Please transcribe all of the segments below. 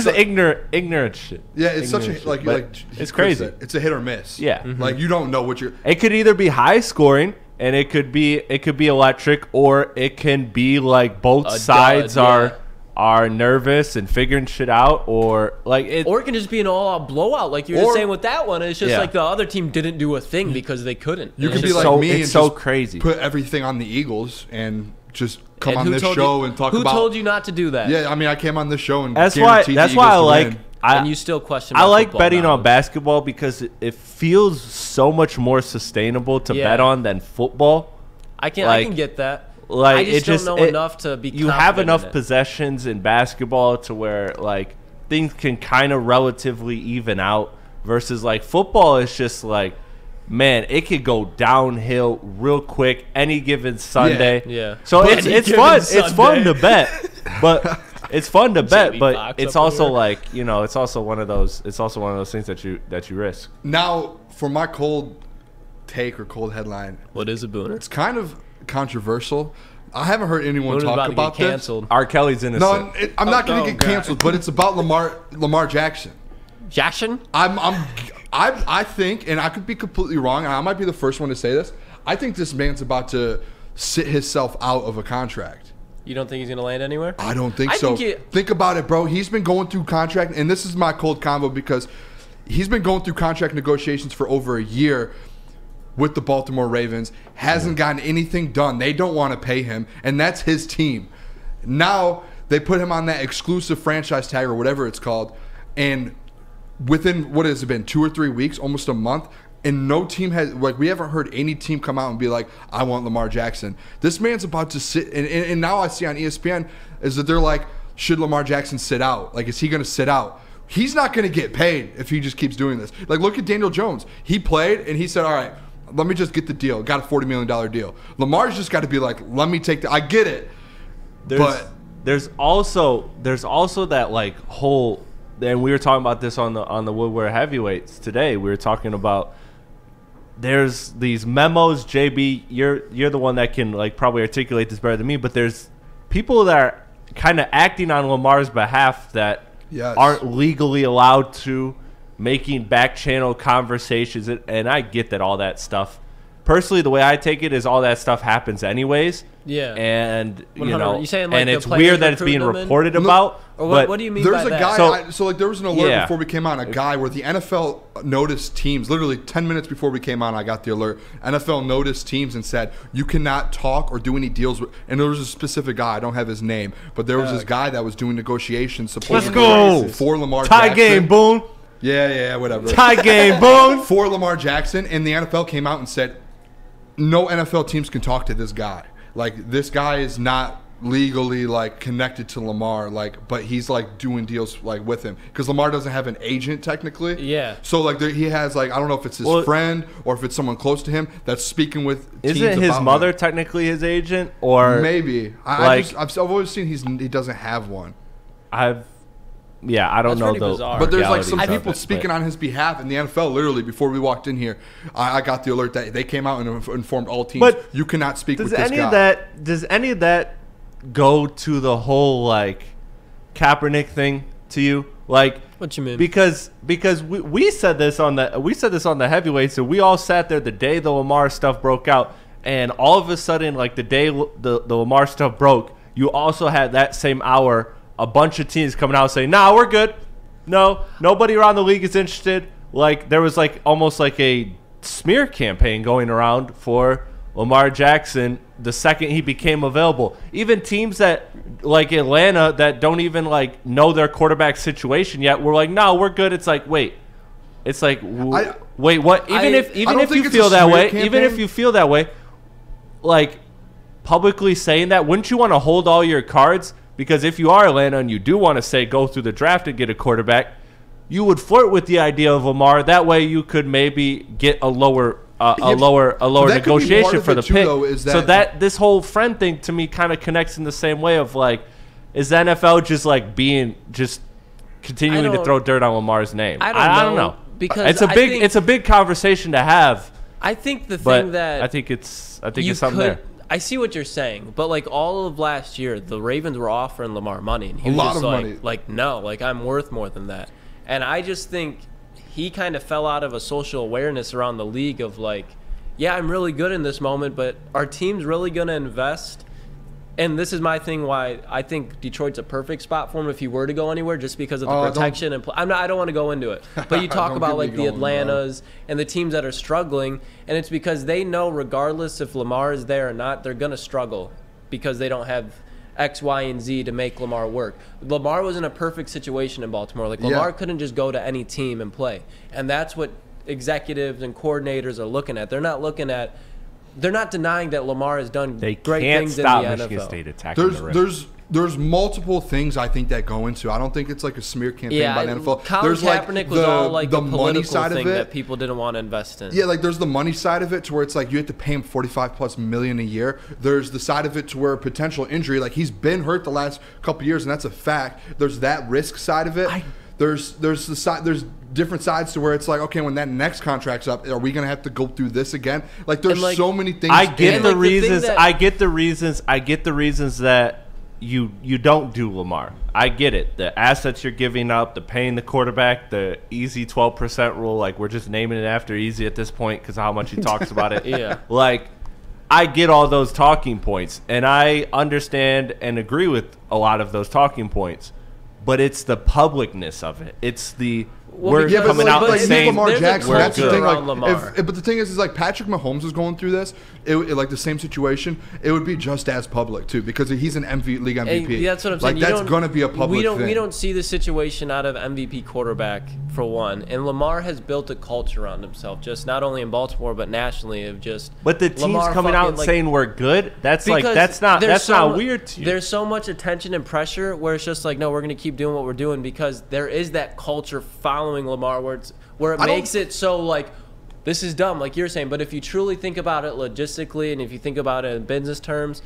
Just ignorant shit. Yeah, it's ignorant such a shit. It's crazy. It's a hit or miss. Yeah, like you don't know what you're. It could either be high scoring and it could be electric, or it can be like both sides are nervous and figuring shit out, or like it, or it can just be an all-out blowout, like you were saying with that one. It's just like the other team didn't do a thing because they couldn't. You can be like me and it's so just crazy. Put everything on the Eagles and just come and on this show and talk about. Who told you not to do that? Yeah, I mean, I came on this show and that's why I like. And you still question. I like betting on basketball because it feels so much more sustainable to bet on than football. I can get that. Like I just don't know enough to be. You have enough possessions in basketball to where like things can kind of relatively even out. Versus like football is just like, man, it could go downhill real quick any given Sunday. Yeah. So it's fun. It's fun to bet, but it's fun to bet. But it's also like it's also one of those. It's also one of those things that you risk. Now for my cold take or cold headline. What is it, Booner? It's kind of controversial. I haven't heard anyone Booner's talk about this. Canceled. R. Kelly's innocent. No, I'm not going to get canceled, but it's about Lamar Jackson. Jackson? I think, and I could be completely wrong, and I might be the first one to say this. I think this man's about to sit himself out of a contract. You don't think he's going to land anywhere? I don't think so. Think about it, bro. He's been going through contract, and this is my cold convo because he's been going through contract negotiations for over a year with the Baltimore Ravens, hasn't gotten anything done. They don't want to pay him, and that's his team. Now they put him on that exclusive franchise tag or whatever it's called, and within, what has it been, 2 or 3 weeks, almost a month, and no team has, like, we haven't heard any team come out and be like, I want Lamar Jackson. This man's about to sit, and now I see on ESPN is that they're like, should Lamar Jackson sit out? Like, is he going to sit out? He's not going to get paid if he just keeps doing this. Like, look at Daniel Jones. He played, and he said, all right, let me just get the deal. Got a $40 million deal. Lamar's just got to be like, let me take the. I get it. There's also that like whole. And we were talking about this on the Woodward Heavyweights today. We were talking about there's these memos. JB, you're the one that can like probably articulate this better than me. But there's people that are kind of acting on Lamar's behalf that aren't legally allowed to. Making back channel conversations, and I get that all that stuff. Personally, the way I take it is all that stuff happens anyways. Yeah. And you saying, like, and it's weird that it's being reported about. Or what do you mean by that? There's a guy. So like there was an alert before we came on. A guy where the NFL noticed teams. Literally 10 minutes before we came on, I got the alert. NFL noticed teams and said you cannot talk or do any deals with. And there was a specific guy. I don't have his name, but there was this guy that was doing negotiations. Let's go for Lamar tie Jackson. Game, Boone. Yeah, whatever. Tie game, Boone. For Lamar Jackson, and the NFL came out and said, no NFL teams can talk to this guy. Like, this guy is not legally, like, connected to Lamar, like, but he's, like, doing deals, like, with him. Because Lamar doesn't have an agent, technically. Yeah. So, like, he has, like, I don't know if it's his friend or if it's someone close to him that's speking with teams Isn't his about mother him. Technically his agent? Or maybe. I've always seen he doesn't have one. I don't know though. But there's like some people speaking on his behalf in the NFL. Literally, before we walked in here, I got the alert that they came out and informed all teams. But you cannot speak with this guy. Does any of that go to the whole like Kaepernick thing to you? Like, what you mean? Because we said this on the heavyweights, so we all sat there the day the Lamar stuff broke out, and all of a sudden, like the day the Lamar stuff broke, you also had that same hour. A bunch of teams coming out saying, "Nah, we're good. No, nobody around the league is interested." Like there was like almost like a smear campaign going around for Lamar Jackson the second he became available. Even teams that like Atlanta that don't even like know their quarterback situation yet were like, "No, we're good." It's like, wait, wait, what? Even if you feel that way, like publicly saying that, wouldn't you want to hold all your cards? Because if you are Atlanta and you do want to say go through the draft and get a quarterback, you would flirt with the idea of Lamar. That way, you could maybe get a lower negotiation for the pick. So that this whole friend thing to me kind of connects in the same way of like, is the NFL just like continuing to throw dirt on Lamar's name? I don't know because it's a big conversation to have. I think the thing that I think it's something there. I see what you're saying, but like all of last year, the Ravens were offering Lamar money, and he A was lot just of like, money. no, like I'm worth more than that. And I just think he kind of fell out of a social awareness around the league of like, yeah, I'm really good in this moment, but are teams really going to invest? And this is my thing why I think Detroit's a perfect spot for him if he were to go anywhere, just because of the protection. And I don't want to go into it. But you talk about like the Atlantas and the teams that are struggling, and it's because they know regardless if Lamar is there or not, they're going to struggle because they don't have X, Y, and Z to make Lamar work. Lamar was in a perfect situation in Baltimore. Like Lamar couldn't just go to any team and play. And that's what executives and coordinators are looking at. They're not denying that Lamar has done great things in the NFL. Michigan State attacking the rim. There's multiple things I think that go into. I don't think it's like a smear campaign by the NFL. Colin There's Kaepernick was all like the money side thing of it that people didn't want to invest in. Yeah, like there's the money side of it to where it's like you have to pay him $45+ million a year. There's the side of it to where potential injury, like he's been hurt the last couple years, and that's a fact. There's that risk side of it. There's different sides to where it's like, okay, when that next contract's up, are we gonna have to go through this again? Like there's so many things. I get the reasons. I get the reasons that you don't do Lamar. I get it. The assets you're giving up, the paying the quarterback, the easy 12% rule. Like we're just naming it after Easy at this point because of how much he talks about it. Yeah. Like I get all those talking points, and I understand and agree with a lot of those talking points. But it's the publicness of it. It's the we're coming out and saying Lamar Jackson. That's the thing. Like, but the thing is like Patrick Mahomes is going through this. Like the same situation, it would be just as public too because he's an league MVP. That's what I'm saying. Like that's going to be a public thing. We don't see the situation out of MVP quarterback for one, and Lamar has built a culture around himself, just not only in Baltimore but nationally of just. But the teams Lamar coming out and saying we're good. That's not weird to you. There's so much attention and pressure where it's just like no, we're going to keep doing what we're doing because there is that culture following Lamar where it makes it so like this is dumb like you're saying, but if you truly think about it logistically and if you think about it in business terms,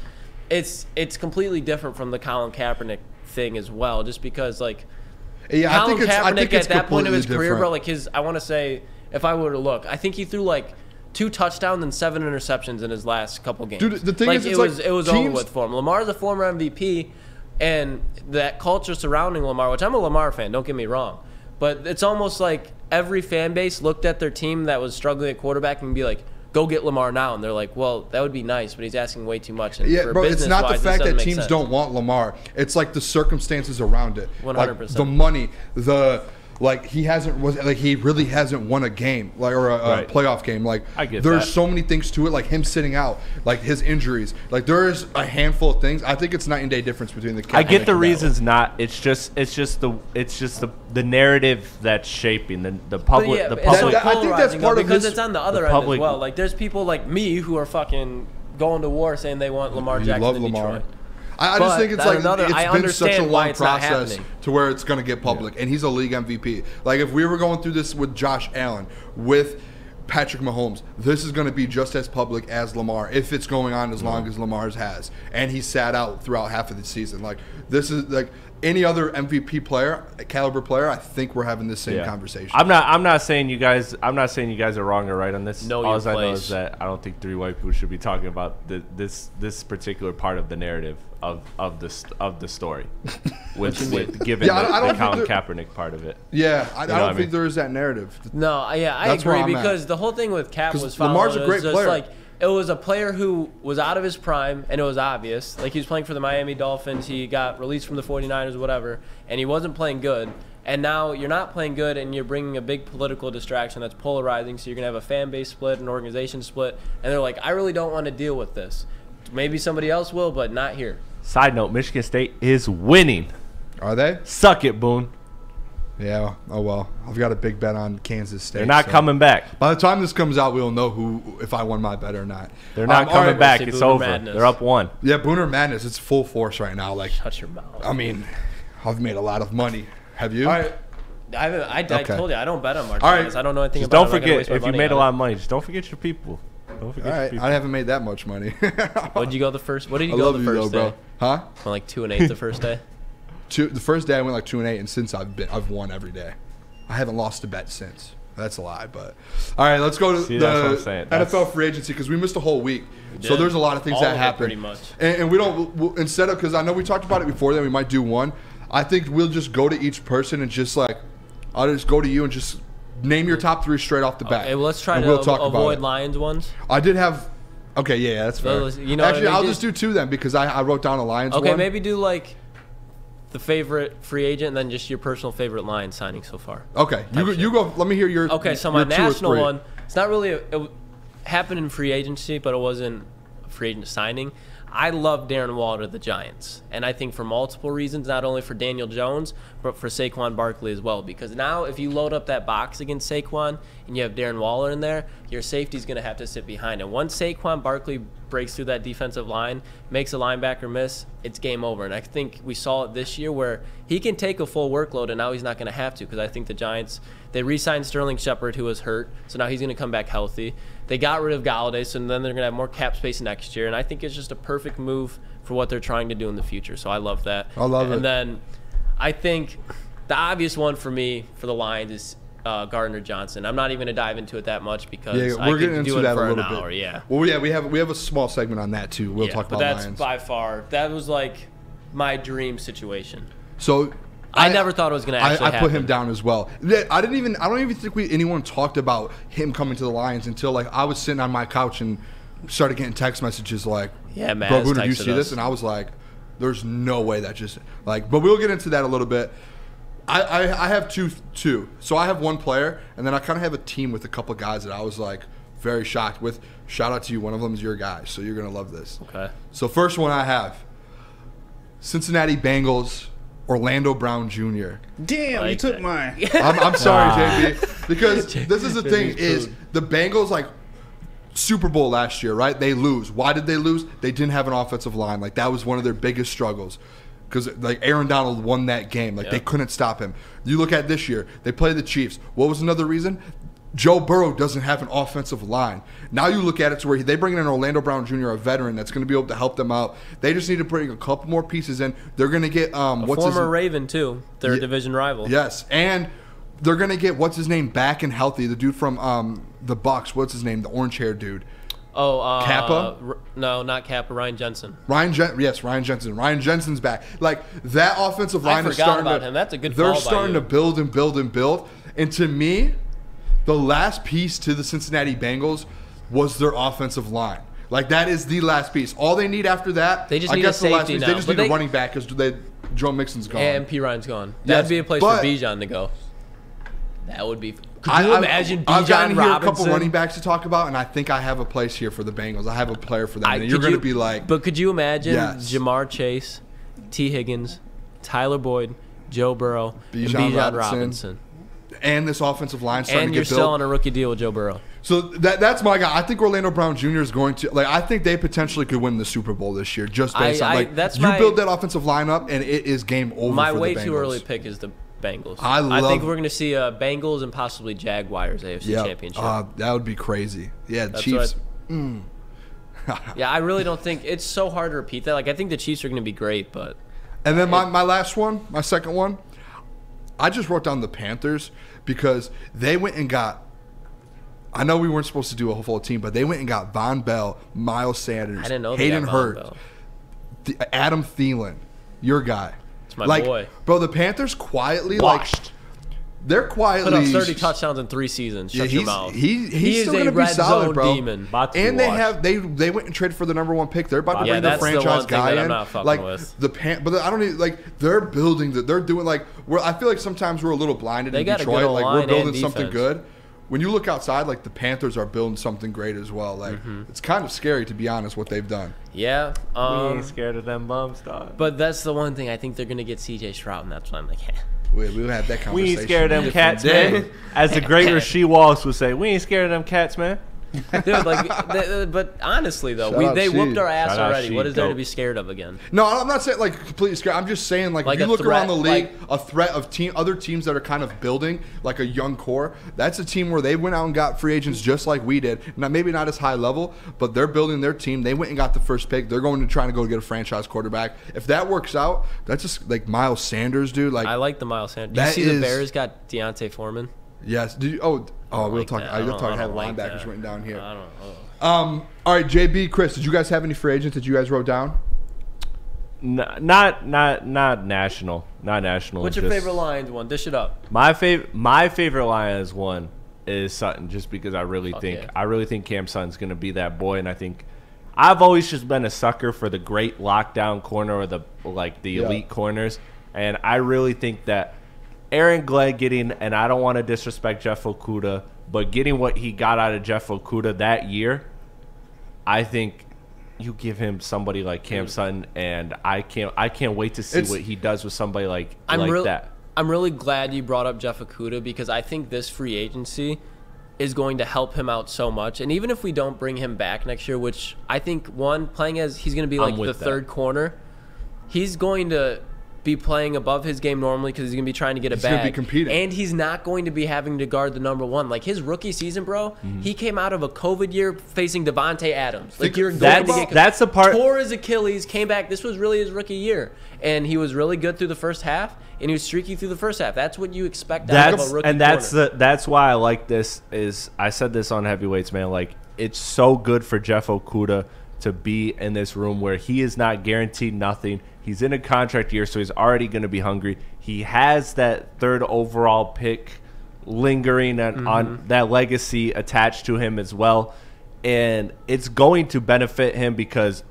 it's completely different from the Colin Kaepernick thing as well, just because like Colin Kaepernick at that point of his career, bro, like I want to say if I were to look, I think he threw like 2 touchdowns and 7 interceptions in his last couple games. Dude, the thing is, it was over with for him. Lamar's a former MVP, and that culture surrounding Lamar, which I'm a Lamar fan, don't get me wrong. But it's almost like every fan base looked at their team that was struggling at quarterback and be like, go get Lamar now. And they're like, well, that would be nice, but he's asking way too much. And yeah, bro, it's not the fact that teams don't want Lamar. It's like the circumstances around it. 100%. Like the money, he really hasn't won a game or a playoff game. Like there's so many things to it, like him sitting out, like his injuries. Like there's a handful of things. I think it's night and day difference between the. I get the reasons not. It's just the narrative that's shaping the public. Yeah, the public. I think that's part of because it's on the other end as well. Like there's people like me who are fucking going to war saying they want Lamar Jackson in Detroit. I just think it's like it's been such a long process to where it's going to get public, and he's a league MVP. Like if we were going through this with Josh Allen, with Patrick Mahomes, this is going to be just as public as Lamar if it's going on as long as Lamar's has, and he sat out throughout half of the season. Like this is like any other MVP player, caliber player. I think we're having the same conversation. I'm not saying you guys are wrong or right on this. All I know is that I don't think 3 white people should be talking about this particular part of the narrative of the story with given the Colin Kaepernick part of it. Yeah, I don't think there is that narrative. No, I agree because the whole thing with Cap was Lamar's a great player. Like, it was a player who was out of his prime, and it was obvious. Like, he was playing for the Miami Dolphins. He got released from the 49ers, whatever, and he wasn't playing good. And now you're not playing good, and you're bringing a big political distraction that's polarizing, so you're going to have a fan base split, an organization split, and they're like, I really don't want to deal with this. Maybe somebody else will, but not here. Side note, Michigan State is winning. Are they? Suck it, Boone. Yeah, oh well. I've got a big bet on Kansas State. They're not coming back. By the time this comes out, we'll know if I won my bet or not. They're not coming back. It's over. Madness. They're up 1. Yeah, Booner Madness. It's full force right now. Like, shut your mouth. I mean, I've made a lot of money. Have you? All right. I told you I don't bet on March Madness. I don't know anything just about it. Don't forget, if you made a lot of money, just don't forget your people. Don't forget your people. I haven't made that much money. What did you go the first? What did you go the first day? Bro. Huh? Went like 2-8 the first day. The first day I went like 2-8, and since I've won every day. I haven't lost a bet since. That's a lie, but all right, let's go to See, that's what I'm the saying. NFL free agency because we missed a whole week. So there's a lot of things All that of it, happen. pretty much. And we don't instead of because I know we talked about it before. Then we might do one. I think we'll just go to each person and just like I'll just go to you and just name your top 3 straight off the bat. Okay, well, let's try and to we'll talk about avoid it. Lions ones. I did have. Okay, yeah, that's fair. You know what I Actually, mean? I'll just do 2 then because I wrote down a Lions Okay, one. maybe do like the favorite free agent and then just your personal favorite Lions signing so far. Okay, you go. Let me hear your. Okay, so your my 2 or national 3. one, it's not really it happened in free agency, but it wasn't a free agent signing. I love Darren Waller to the Giants, and I think for multiple reasons, not only for Daniel Jones, but for Saquon Barkley as well. Because now if you load up that box against Saquon and you have Darren Waller in there, your safety's going to have to sit behind it. Once Saquon Barkley breaks through that defensive line, makes a linebacker miss, it's game over. And I think we saw it this year where he can take a full workload, and now he's not going to have to because I think the Giants, they re-signed Sterling Shepard, who was hurt, so now he's going to come back healthy. They got rid of Galladay, so then they're going to have more cap space next year, and I think it's just a perfect move for what they're trying to do in the future, so I love that. I love it. And then I think the obvious one for me for the Lions is Gardner Johnson. I'm not even going to dive into it that much because I we're getting could do into it that for a little an hour. bit. Yeah. Well, yeah, we have a small segment on that too. We'll talk but about that's Lions. by far that was like my dream situation. So I never thought it was going to actually happen. I put him down as well. I don't even think anyone talked about him coming to the Lions until like I was sitting on my couch and started getting text messages like, Yeah, Maz "Bro, Booner, do you texted see us. this?" And I was like, "There's no way that just like." But we'll get into that a little bit. I have two. So I have one player, and then I kind of have a team with a couple guys that I was like very shocked with. Shout out to you. One of them is your guy, so you're gonna love this. Okay. So first one I have Cincinnati Bengals, Orlando Brown Jr. Damn, Like you took that. mine. I'm sorry, JB, because this is the thing is the Bengals like Super Bowl last year, right? They lose. Why did they lose? They didn't have an offensive line. Like that was one of their biggest struggles. Because like Aaron Donald won that game, like they couldn't stop him. You look at this year, they play the Chiefs. What was another reason? Joe Burrow doesn't have an offensive line. Now you look at it to where they bring in Orlando Brown Jr., a veteran that's going to be able to help them out. They just need to bring a couple more pieces in. They're going to get Former Raven too, their division rival. Yes, and they're going to get what's his name back and healthy. The dude from the Bucks. What's his name? The orange hair dude. Oh, Kappa? No, not Kappa. Ryan Jensen. Ryan Jensen. Ryan Jensen's back. Like that offensive line is forgot starting about to. him. That's a good They're call by starting you. to build and build and build. And to me, the last piece to the Cincinnati Bengals was their offensive line. Like that is the last piece. All they need after that, They just I need guess a the last safety piece, now. they just But need a they- running back because Joe Mixon's gone. And P. Ryan's gone. Yes, That'd be a place but- for Bijan to go. That would be. Could you imagine I've gotten Bijan here a couple Robinson? running backs to talk about, and I think I have a place here for the Bengals. I have a player for them, and you're Could going to be like, But could you imagine Yes. Jamar Chase, T. Higgins, Tyler Boyd, Joe Burrow, and Bijan Bijan Robinson. Robinson? and this offensive line starting And to you're get still built. on a rookie deal with Joe Burrow. So that's my guy. I think Orlando Brown Jr. is going to I think they potentially could win the Super Bowl this year just based on that's you my- build that offensive line up and it is game over. My for way the Bengals. too early pick is the Bengals. I think love- we're going to see Bengals and possibly Jaguars AFC Yep. Championship. That would be crazy. Yeah, That's Chiefs. Yeah, I really don't think it's so hard to repeat that. Like, I think the Chiefs are going to be great, but And then my last one, my second one, I just wrote down the Panthers because they went and got. I know we weren't supposed to do a full team, but they went and got Von Bell, Miles Sanders, I didn't know they Hayden got Von Hurst, Bell. Adam Thielen, your guy. It's my boy. Bro, the Panthers quietly Washed. they're quietly Put up 30 touchdowns in 3 seasons. Shut your mouth. He's He still is going a to be red solid, zone bro. demon. About to be And they washed. have they went and traded for the number 1 pick. They're about to Yeah, bring their that's the franchise one thing guy that I'm in. not fucking like with. but I don't need like they're building that. They're doing like I feel like sometimes we're a little blinded They in got a Detroit. good Like O-line we're building and something defense. good. When you look outside, like the Panthers are building something great as well. Like it's kind of scary to be honest what they've done. Yeah. We ain't scared of them bums, dog. But that's the one thing. I think they're going to get C.J. Stroud, and that's why I'm like, We'll have that conversation. We ain't scared of them different cats, day. man. As the great Rasheed Wallace would say, we ain't scared of them cats, man. dude, like, but honestly, though, Shout out they whooped Sheed. our ass Shout out already. Sheed, What is there to dope. be scared of again? No, I'm not saying like completely scared. I'm just saying like Like if you a look around threat, the league, like- a threat of other teams that are kind of building like a young core. That's a team where they went out and got free agents just like we did. Now maybe not as high level, but they're building their team. They went and got the first pick. They're going to try to go get a franchise quarterback. If that works out, that's just like Miles Sanders, dude. Like I like the Miles Sanders. Do you That see the is- Bears got Deontay Foreman? Yes. Did you, we'll talk. You'll talk. Have linebackers written down here. I don't know. All right, JB, Chris, did you guys have any free agents that you guys wrote down? Not national. Not national. What's your favorite Lions one? Dish it up. My favorite Lions one is Sutton, just because I really think Cam Sutton's going to be that boy, and I think I've always just been a sucker for the great lockdown corner or the elite corners, and I really think that Aaron Glenn getting, and I don't want to disrespect Jeff Okudah, but getting what he got out of Jeff Okudah that year, I think you give him somebody like Cam Sutton, and I can't wait to see what he does with somebody like that. I'm really glad you brought up Jeff Okudah, because I think this free agency is going to help him out so much. And even if we don't bring him back next year, which I think playing as he's going to be like the third corner, he's going to be playing above his game normally because he's going to be trying to get a bag. He's going to be competing. And he's not going to be having to guard the number one. Like his rookie season, bro, he came out of a COVID year facing Devontae Adams. Like that's the part. Tore his Achilles, came back. This was really his rookie year. And he was really good through the first half, and he was streaky through the first half. That's what you expect out of a rookie corner. That's why I like this. I said this on Heavyweights, man. Like, it's so good for Jeff Okudah to be in this room where he is not guaranteed nothing. He's in a contract year, so he's already going to be hungry. He has that third overall pick lingering on that legacy attached to him as well. And it's going to benefit him because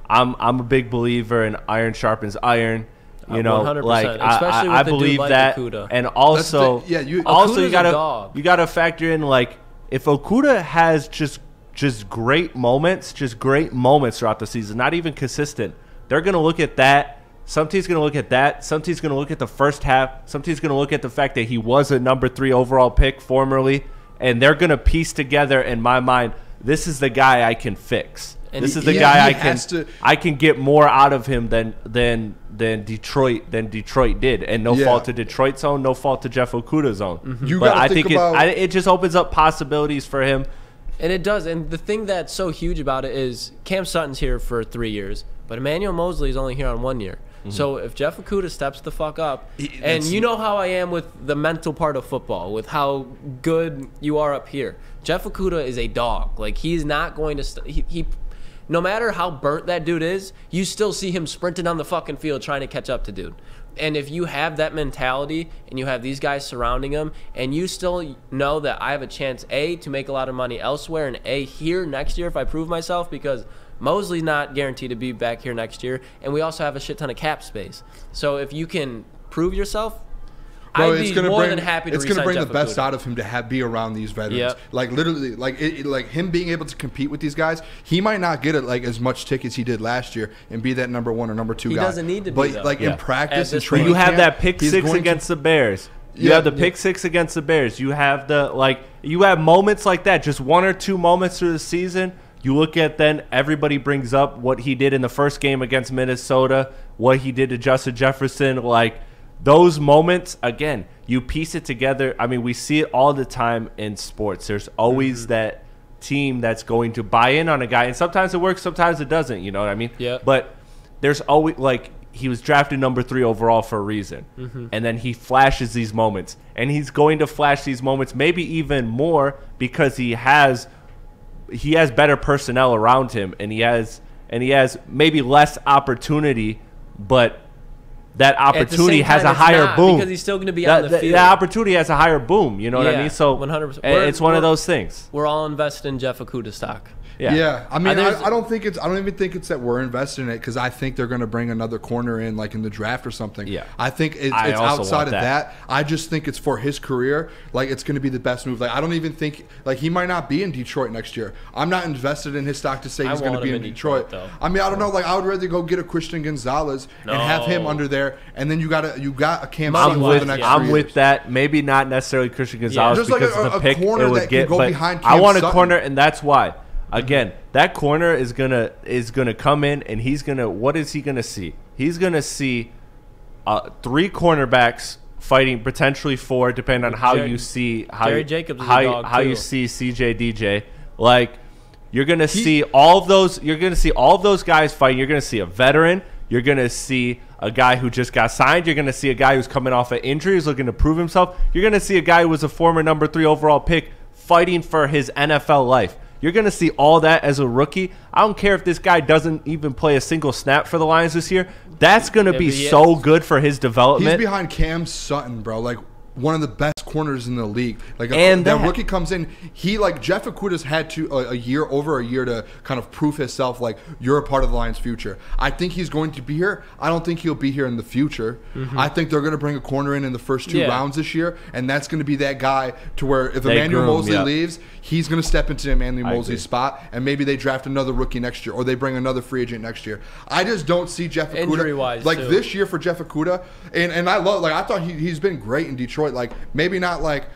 I'm a big believer in iron sharpens iron. You know, 100%. like I believe that. Okudah. And also, you gotta factor in, like, if Okudah has just great moments throughout the season, not even consistent, they're going to look at that. Some team's going to look at that. Some team's going to look at the first half. Some team's going to look at the fact that he was a number 3 overall pick formerly, and they're going to piece together, in my mind, this is the guy I can fix. And this is the guy I can get more out of him than Detroit did, and no fault to Detroit's own, no fault to Jeff Okudah's own. But I think it just opens up possibilities for him. And it does. And the thing that's so huge about it is Cam Sutton's here for 3 years, but Emmanuel Mosley is only here on 1 year. So if Jeff Okudah steps the fuck up, and you know how I am with the mental part of football, with how good you are up here, Jeff Okudah is a dog. Like, he's not going to no matter how burnt that dude is, you still see him sprinting on the fucking field trying to catch up to dude. And if you have that mentality and you have these guys surrounding him, and you still know that I have a chance, A, to make a lot of money elsewhere, and A, here next year if I prove myself, because Mosley's not guaranteed to be back here next year, and we also have a shit ton of cap space. So if you can prove yourself, I'd be more than happy to resign Jeff Okudah. It's going to bring the best out of him to be around these veterans. Yep. Like, literally, like him being able to compete with these guys, he might not get as much tickets he did last year and be that number 1 or number 2 guy. He doesn't need to be, but in practice and training, you have that pick 6 against the Bears. You have the pick 6 against the Bears. You have you have moments like that, just 1 or 2 moments through the season. You look at, then everybody brings up what he did in the first game against Minnesota, what he did to Justin Jefferson. Like, those moments, again, you piece it together. I mean, we see it all the time in sports. There's always that team that's going to buy in on a guy, and sometimes it works, sometimes it doesn't. You know what I mean? Yeah. But there's always, like, he was drafted number 3 overall for a reason, and then he flashes these moments, and he's going to flash these moments maybe even more because he has better personnel around him, and he has maybe less opportunity, but that opportunity has a higher boom because he's still going to be on the field. That opportunity has a higher boom. You know what I mean? So 100%. It's one of those things. We're all invested in Jeff Okudah stock. Yeah. I mean, I don't even think it's that we're invested in it, because I think they're going to bring another corner in, like, in the draft or something. Yeah. I think it's outside of that. I just think it's for his career. Like, it's going to be the best move. Like, I don't even think, like, he might not be in Detroit next year. I'm not invested in his stock to say he's going to be in Detroit. I mean, I don't know. Like, I would rather go get a Christian Gonzalez and have him under there, and then you got a Cam Sutton for the next 3 years. I'm with that. Maybe not necessarily Christian Gonzalez just because like of the pick it would get, but behind I want a Sutton. corner, and that's why. Again, that corner is gonna come in, and what is he gonna see? He's gonna see 3 cornerbacks fighting, potentially 4, depending on how you see Jerry Jacobs is a dog how too. you see CJ DJ. Like, you're gonna see all of those. You're gonna see all of those guys fighting. You're gonna see a veteran. You're gonna see a guy who just got signed. You're going to see a guy who's coming off an injury, who's looking to prove himself. You're going to see a guy who was a former number 3 overall pick fighting for his NFL life. You're going to see all that as a rookie. I don't care if this guy doesn't even play a single snap for the Lions this year. That's going to be so good for his development. He's behind Cam Sutton, bro. Like, one of the best corners in the league. Like, that rookie comes in, he, like, Jeff Okudah's had over a year to kind of prove himself, like, you're a part of the Lions' future. I think he's going to be here. I don't think he'll be here in the future. I think they're going to bring a corner in the first 2 rounds this year, and that's going to be that guy to where if Emmanuel Mosley leaves, he's going to step into Emmanuel Mosley's spot, and maybe they draft another rookie next year, or they bring another free agent next year. I just don't see Jeff Okudah. Injury-wise, like, this year for Jeff Okudah, and I love, like, I thought he's been great in Detroit. Like, maybe not like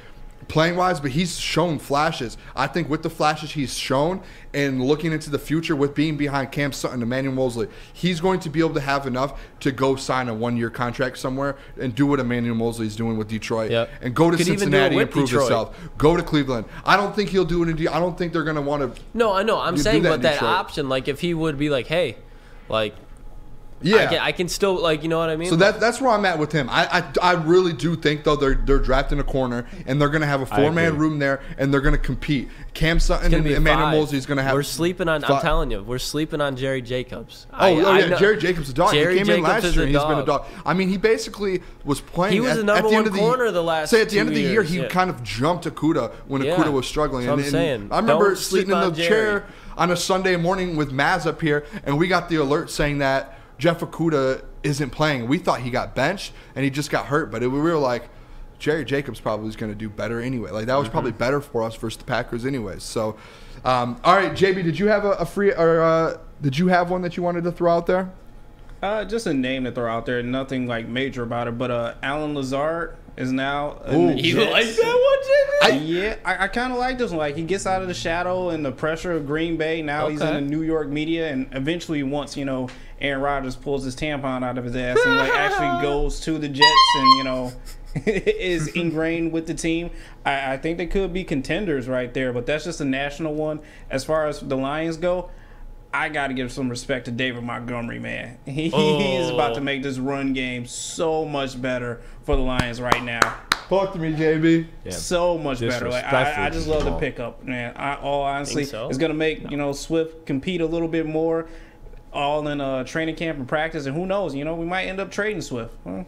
playing wise, but he's shown flashes. I think with the flashes he's shown and looking into the future with being behind Cam Sutton and Emmanuel Mosley, he's going to be able to have enough to go sign a 1-year contract somewhere and do what Emmanuel Mosley is doing with Detroit and go to Cincinnati and prove himself. Go to Cleveland. I don't think he'll do it. I don't think they're going to want to. No, I know. I'm saying, but that option, like if he would be like, hey, like. Yeah, I can still, like, you know what I mean? So that's where I'm at with him. I really do think, though, they're drafting a corner, and they're going to have a 4-man room there, and they're going to compete. Cam Sutton and Emmanuel Mosley is going to have. We're sleeping on. I'm telling you, we're sleeping on Jerry Jacobs. Jerry Jacobs is a dog. Jerry he came in Jacobs last year, and he's been a dog. I mean, he basically was playing. He was the number one corner the last. Say at the end of the year, he kind of jumped Okudah when Okudah was struggling. I'm saying. I remember sitting in the chair on a Sunday morning with Maz up here, and we got the alert saying that Jeff Okudah isn't playing. We thought he got benched and he just got hurt, but we were like, Jerry Jacobs probably is going to do better anyway. Like, that was probably better for us versus the Packers anyways. So, all right, JB, did you have a free or did you have one that you wanted to throw out there? Just a name to throw out there. Nothing like major about it, but Alan Lazard is now. You like that one, JB? I kind of like this one. Like, he gets out of the shadow and the pressure of Green Bay. Now he's in the New York media, and eventually, once Aaron Rodgers pulls his tampon out of his ass and like actually goes to the Jets and is ingrained with the team, I think they could be contenders right there. But that's just a national one. As far as the Lions go, I got to give some respect to David Montgomery, man. He's about to make this run game so much better for the Lions right now. Talk to me, JB. Yeah. So much better. Like, I just love the pickup, man. All honestly, it's going to make Swift compete a little bit more. All in training camp and practice, and who knows? We might end up trading Swift. What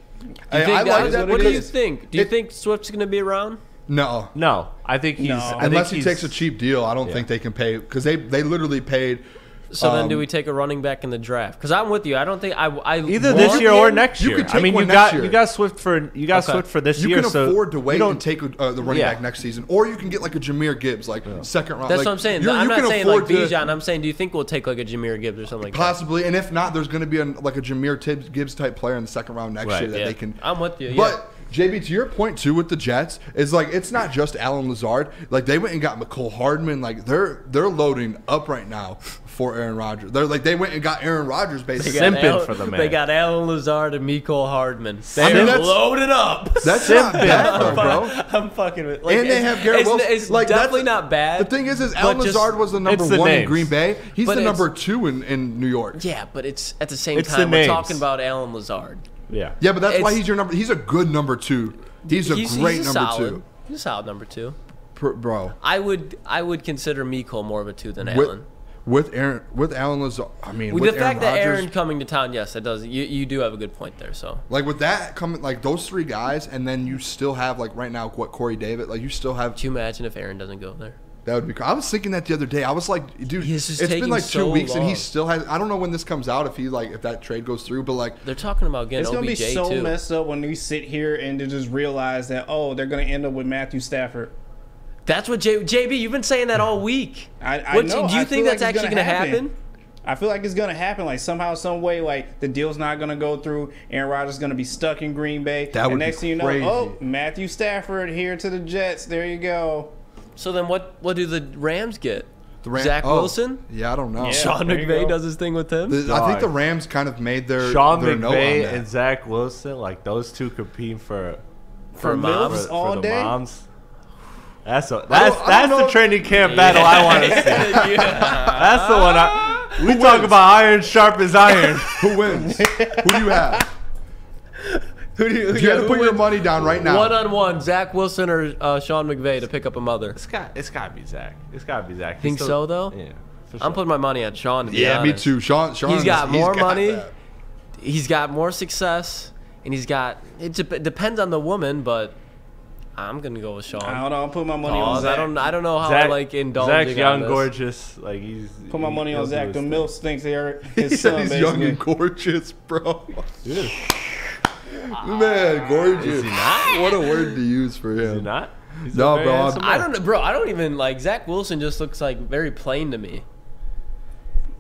do you think? Do you think Swift's going to be around? No. I think he's unless he takes a cheap deal. I don't think they can pay, because they literally paid. So then, do we take a running back in the draft? Because I'm with you. I don't think I either this year or next year. I mean, you got Swift for Swift for this year. You can afford to wait and take the running back next season, or you can get like a Jameer Gibbs, like second round. That's what I'm saying. I'm not saying like Bijan. I'm saying, do you think we'll take like a Jameer Gibbs or something like that? Possibly, and if not, there's going to be like a Jameer Gibbs type player in the second round next year that they can. I'm with you. But JB, to your point too with the Jets, is like it's not just Alan Lazard. Like, they went and got McCole Hardman. Like, they're loading up right now for Aaron Rodgers. They went and got Aaron Rodgers basically. Simping for the man. They got Alan Lazard and McCole Hardman. They're loaded up. That's not bad, though, bro. I'm fucking with. Like, and they have Garrett Wilson. It's like, definitely not bad. The thing is Alan Lazard was the number 1 in Green Bay. He's the number 2 in New York. Yeah, but it's at the same time we're talking about Alan Lazard. Yeah, but that's why he's your number. He's a good number 2. He's a great number 2. He's a solid number 2, bro. I would consider Mecole more of a 2 than Allen. With Alan Lazard, I mean, with the fact that Aaron coming to town, yes, it does. You do have a good point there. So, like, with that coming, like those 3 guys, and then you still have, like, right now, Corey David, like, you still have. Could you imagine if Aaron doesn't go there? That would be cool. I was thinking that the other day. I was like, dude, it's been like 2 weeks, and he still has. I don't know when this comes out, if that trade goes through, but like they're talking about getting OBJ too. It's gonna be so messed up when we sit here and to just realize that they're gonna end up with Matthew Stafford. That's what JB. You've been saying that all week. I know. Do you think that's actually going to happen? I feel like it's going to happen. Like, somehow, some way, like, the deal's not going to go through. Aaron Rodgers is going to be stuck in Green Bay. That would and next be thing you know, Matthew Stafford here to the Jets. There you go. So then what do the Rams get? Zach Wilson? Yeah, I don't know. Yeah, Sean McVay does his thing with him? I think the Rams kind of made their Sean McVay note on that. And Zach Wilson, like, those two compete for moms all day. Moms. That's the training camp battle I want to see. That's the one. We talk about iron sharp as iron. Who wins? Who do you have? Who do you? If you had to put your money down right now. 1-on-1, Zach Wilson or Sean McVay to pick up a mother. It's got to be Zach. It's got to be Zach. Think so though? Yeah. For I'm sure. putting my money on Sean. To be Yeah, me honest. too. Sean He's got more money. that. He's got more success, and he's got. It depends on the woman, but I'm gonna go with Sean. I don't know. I'll put my money on Zach. I don't know how Zach, I like indulging. Zach's young, on this. gorgeous. Like he's. Put my money on Zach. The Mills thinks they're He his said son. he's Basically. young and gorgeous, bro. Yeah. Man, gorgeous. Is he not? What a word to use for Is he him. not? He's No, a very bro, I'm- handsome I man. don't know, bro. I don't even like Zach Wilson. Just looks like very plain to me.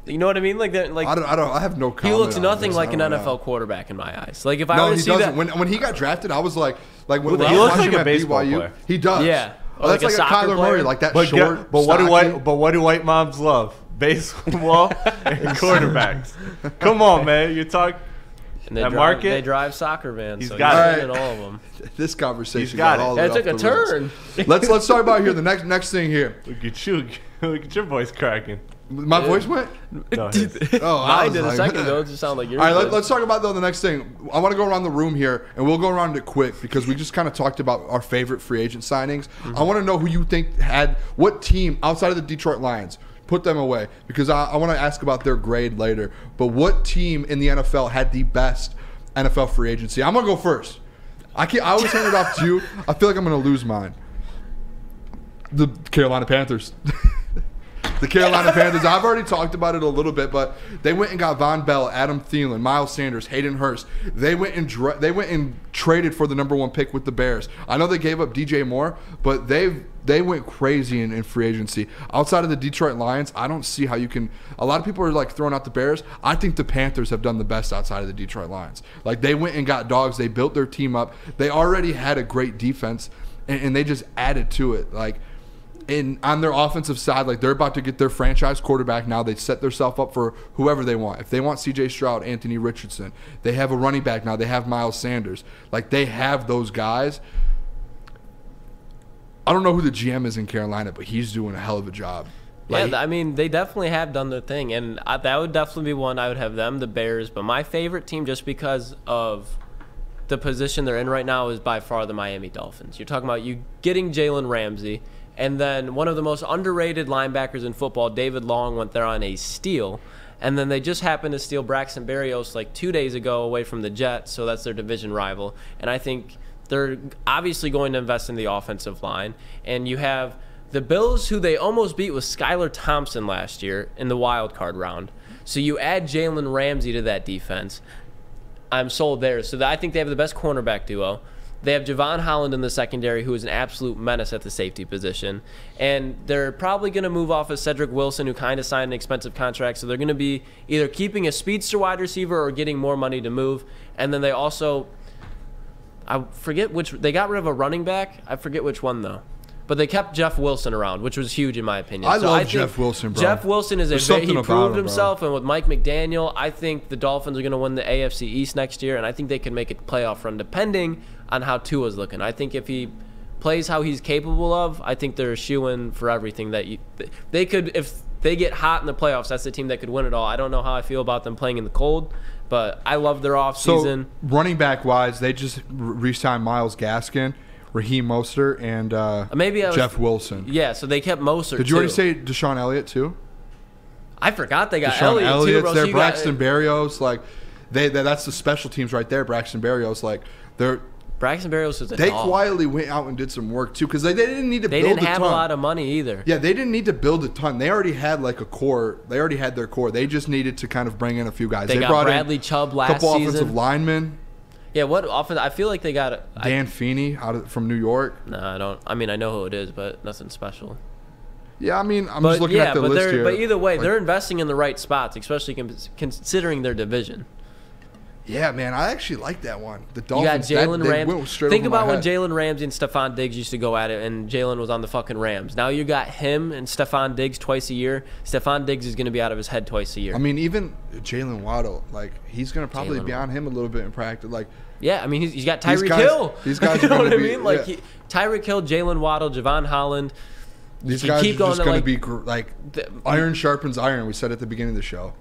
You know what I mean? Like that. Like I have no he comment looks on nothing this. like I an don't NFL know. quarterback in my eyes. Like if I No, were to he see doesn't. that, When he got drafted, I was like when Well, I he was looks watching like a him at baseball BYU, player. he does. Yeah. Oh, Like that's a like a soccer Kyler player. Murray, like that But short. what do stocky. what do white moms love? Baseball and quarterbacks. Come on, man. You talk. and they that drive, market, they drive soccer vans. he's So got he's it. in all of them. This conversation He's got it. all the That way took off a the rails. turn. Let's talk about here the next thing here. Look at you. Look at your voice cracking. My voice went. No, his. Oh, I Mine was did a like- second ago. It just sounded like yours. All right, did. let's talk about though the next thing. I want to go around the room here, and we'll go around it quick because we just kind of talked about our favorite free agent signings. I want to know who you think had what team outside of the Detroit Lions. Put them away because I want to ask about their grade later. But what team in the NFL had the best NFL free agency? I'm gonna go first. I always hand it off to you. I feel like I'm gonna lose mine. The Carolina Panthers. The Carolina Panthers. I've already talked about it a little bit, but they went and got Von Bell, Adam Thielen, Miles Sanders, Hayden Hurst. They went and traded for the #1 pick with the Bears. I know they gave up DJ Moore, but they went crazy in free agency. Outside of the Detroit Lions, I don't see how you can. A lot of people are like throwing out the Bears. I think the Panthers have done the best outside of the Detroit Lions. Like they went and got dogs. They built their team up. They already had a great defense, and they just added to it. Like. And on their offensive side, like they're about to get their franchise quarterback now. They set themselves up for whoever they want. If they want C.J. Stroud, Anthony Richardson, they have a running back now. They have Miles Sanders. Like they have those guys. I don't know who the GM is in Carolina, but he's doing a hell of a job. Like, Yeah, I mean, they definitely have done their thing, and that would definitely be one I would have them, the Bears. But my favorite team, just because of the position they're in right now, is by far the Miami Dolphins. You're talking about you getting Jalen Ramsey, and then one of the most underrated linebackers in football, David Long, went there on a steal. And then they just happened to steal Braxton Berrios like 2 days ago away from the Jets, so that's their division rival. And I think they're obviously going to invest in the offensive line. And you have the Bills, who they almost beat with Skylar Thompson last year in the wild card round. So you add Jalen Ramsey to that defense. I'm sold there. So I think they have the best cornerback duo. They have Javon Holland in the secondary, who is an absolute menace at the safety position. And they're probably going to move off of Cedric Wilson, who kind of signed an expensive contract. So they're going to be either keeping a speedster wide receiver or getting more money to move. And then they also, I forget which, they got rid of a running back. I forget which one, though. But they kept Jeff Wilson around, which was huge in my opinion. I love think Jeff Wilson, bro. Jeff Wilson is There's he something about proved him, bro. himself, and with Mike McDaniel, I think the Dolphins are going to win the AFC East next year, and I think they can make a playoff run depending on how Tua's looking. I think if he plays how he's capable of, I think they're a shoo-in for everything that they could. If they get hot in the playoffs, that's the team that could win it all. I don't know how I feel about them playing in the cold, but I love their offseason. So running back wise, they just re-signed Myles Gaskin, Raheem Mostert, and Maybe Jeff Wilson. Yeah, so they kept Mostert. Did you already too. say Deshaun Elliott too? I forgot they got Deshaun Elliott too, Elliott's bro. there. So you got- Braxton Berrios, like that's the special teams right there. Braxton Berrios, like Braxton Berrios was a they dog. quietly went out and did some work too because they didn't need to They build didn't a have ton. a lot of money either. Yeah, they didn't need to build a ton. They already had like a core. They already had their core. They just needed to kind of bring in a few guys. They got brought Bradley in Chubb a last couple season. offensive linemen. Yeah, what offense? I feel like they got Dan Feeney from New York. No, I don't. I mean, I know who it is, but nothing special. Yeah, I mean, I'm just looking at the but list here. But either way, Like, they're investing in the right spots, especially considering their division. yeah, man, I actually like that one. The You got Dolphins. Jalen they Ramsey. went straight Think over my about when head. Jalen Ramsey and Stephon Diggs used to go at it, and Jalen was on the fucking Rams. Now you got him and Stephon Diggs twice a year. Stephon Diggs is going to be out of his head twice a year. I mean, even Jalen Waddle, like he's gonna probably Jalen be on him a little bit in practice. Like, yeah, I mean, he's got These Tyreek guys- Hill. these guys you are know gonna what I be- mean? Like yeah. Tyreek Hill, Jalen Waddle, Javon Holland. these You guys keep are going just to, gonna like, be like iron sharpens iron. We said at the beginning of the show.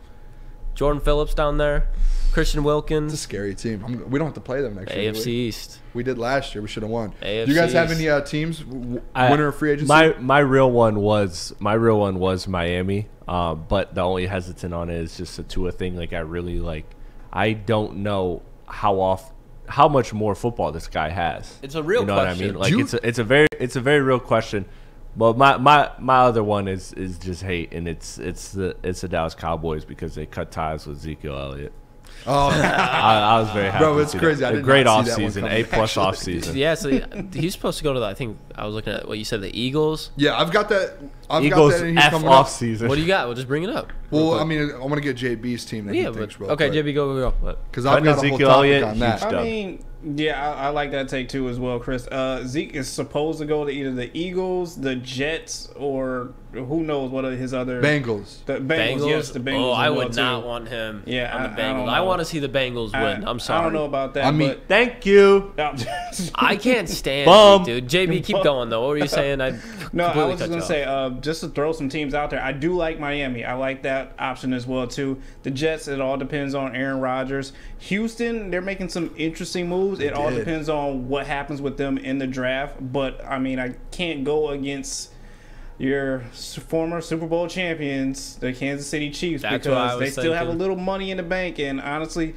Jordan Phillips down there, Christian It's a Wilkins. scary team. We don't have to play them next year. AFC East. We did last year. We should have won. AFC Do you guys have East. any teams winner of free agency? My real one was Miami. But the only hesitant on it is just a Tua thing. Like I don't know how much more football this guy has. It's a real question. What I mean? Like it's a very real question. But my other one is just hate, and it's the Dallas Cowboys because they cut ties with Ezekiel Elliott. Oh, I was very happy. Bro, it's to see crazy. that. I did A great not see that one offseason, coming, A+ actually. offseason. Yeah, so he's supposed to go to I think I was looking at what you said, the Eagles. yeah, I've got that. Eagles got that, and he's F coming up. offseason. What do you got? Well, just bring it up. Well, I mean, I want to get JB's team. That Yeah, he thinks but real okay, quick. JB, go. Because I've got a whole Ezekiel topic Elliott, on that. huge I mean, yeah, I like that take too as well, Chris. Zeke is supposed to go to either the Eagles, the Jets, or who knows what are his other Bengals. The Bengals, yes, the Bengals. Oh, as I well, would not too. want him. Yeah, on the I Bengals. don't I know. want to see the Bengals win. I'm sorry. I don't know about that. I mean, Thank you. but, I can't stand Bum. Zeke, dude. JB, keep going though. What were you saying? No, I was cut just you gonna off. say, just to throw some teams out there. I do like Miami. I like that option as well too. The Jets. It all depends on Aaron Rodgers. Houston. They're making some interesting moves. It all depends on what happens with them in the draft. But I mean, I can't go against your former Super Bowl champions, the Kansas City Chiefs, That's what I because was they still have a thinking. little money in the bank. And honestly,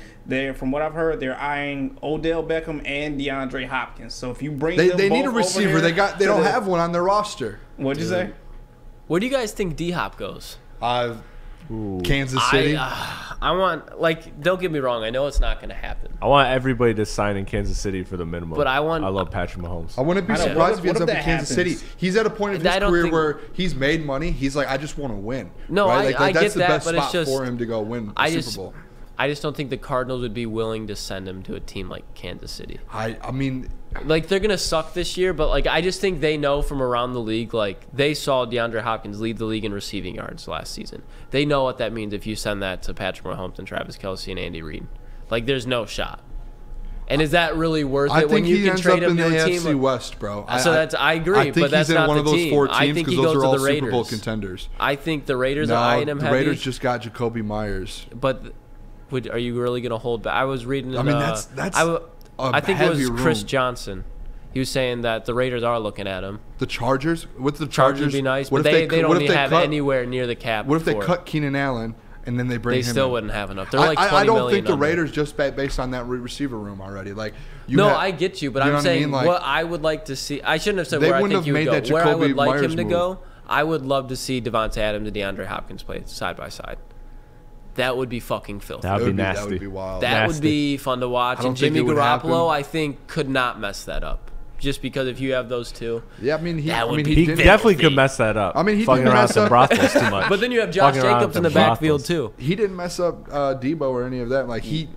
from what I've heard, they're eyeing Odell Beckham and DeAndre Hopkins. So if you bring them they need a both over receiver. there They don't to the- have one on their roster. What'd you say? Where do you guys think D-Hop goes? Kansas City. I want, like, don't get me wrong. I know it's not going to happen. I want everybody to sign in Kansas City for the minimum. But I love Patrick Mahomes. I wouldn't be I know. surprised What if he ends if up in that Kansas happens? City. He's at a point of his I don't career think- where he's made money. He's like, I just want to win. No, right? I that's get the that, best but it's spot just- for him to go win I the just- Super Bowl. I just don't think the Cardinals would be willing to send him to a team like Kansas City. I mean, Like, they're going to suck this year, but, like, I just think they know from around the league, like, they saw DeAndre Hopkins lead the league in receiving yards last season. They know what that means if you send that to Patrick Mahomes and Travis Kelce and Andy Reid. Like, there's no shot. And is that really worth I it when think you he can ends trade up him in to the a AFC team? West, bro. I agree, I think but that's he's in not one the of those team. four I teams think because he those goes are all to the Super Bowl Raiders. contenders. I think the Raiders No, are eyeing him the heavy. Raiders just got Jacoby Myers. But are you really going to hold back? I was reading. I mean, that's I think it was heavy Chris room. Johnson. He was saying that the Raiders are looking at him. The Chargers? What's the Chargers Chargers? would be nice, What but if they what don't if they have cut- anywhere near the cap. What if they for it. cut Keenan Allen and then they bring They him still in? wouldn't have enough. They're like 20 I don't million think the under. Raiders just based on that receiver room already. Like, I get you, but you know I'm what I saying mean? Like, what I would like to see. I shouldn't have said They where I wouldn't think have you would made go. that Where I Jacoby would like Myers him to move. go, I would love to see Devontae Adams and DeAndre Hopkins play side by side. That would be fucking filthy. That would be that nasty. would be wild. That would Nasty. be fun to watch. I don't And think Jimmy it would Garoppolo, happen. I think, could not mess that up. Just because if you have those two. Yeah, I mean, That would he be He didn't- definitely filthy. could mess that up. I mean, he fucking didn't around mess with the up- brothels too much. But then you have Josh Fucking around Jacobs in with the them backfield, brothels. too. He didn't mess up Debo or any of that. Like, he.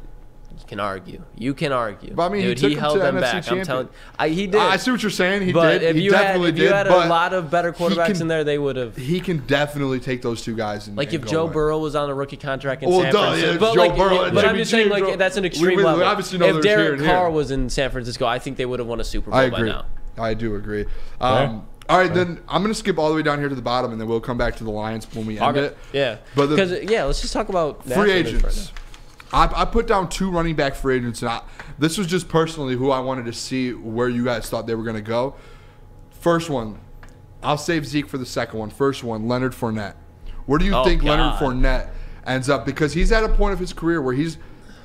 You can argue. You can argue. But, I mean, he Dude, took him held to them NFC back. I'm champion. telling he did. I see what you're saying. He but did. if He you had, definitely if you did. had a but lot of better quarterbacks can- in there, they would have. he can definitely take those two guys. And, Like and if go Joe away. Burrow was on a rookie contract in Well, San duh, Francisco, yeah, but Joe like, Burrow and but I'm Jimmy just G, saying, Joe- like that's an extreme we level. obviously know If there's here Derek and here. Carr was in San Francisco, I think they would have won a Super Bowl I by agree. now. I do agree. All right, then I'm gonna skip all the way down here to the bottom, and then we'll come back to the Lions when we end it. Yeah, But the- because let's just talk about Free national news right agents. I put down 2 running back free agents. And this was just personally who I wanted to see where you guys thought they were going to go. First one, I'll save Zeke for the second one. First one, Leonard Fournette. Where do you Oh, think God. Leonard Fournette ends up? Because he's at a point of his career where he's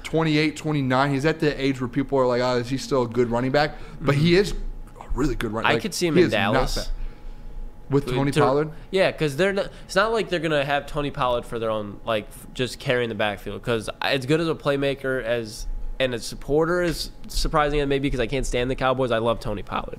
28, 29. He's at the age where people are like, is he still a good running back? But he is a really good running back. I could see him He in is not Dallas. bad. With Tony Pollard? Yeah, because they're not. It's not like they're gonna have Tony Pollard for their own, like just carrying the backfield. Because as good as a playmaker as and a supporter is surprising, maybe because I can't stand the Cowboys. I love Tony Pollard,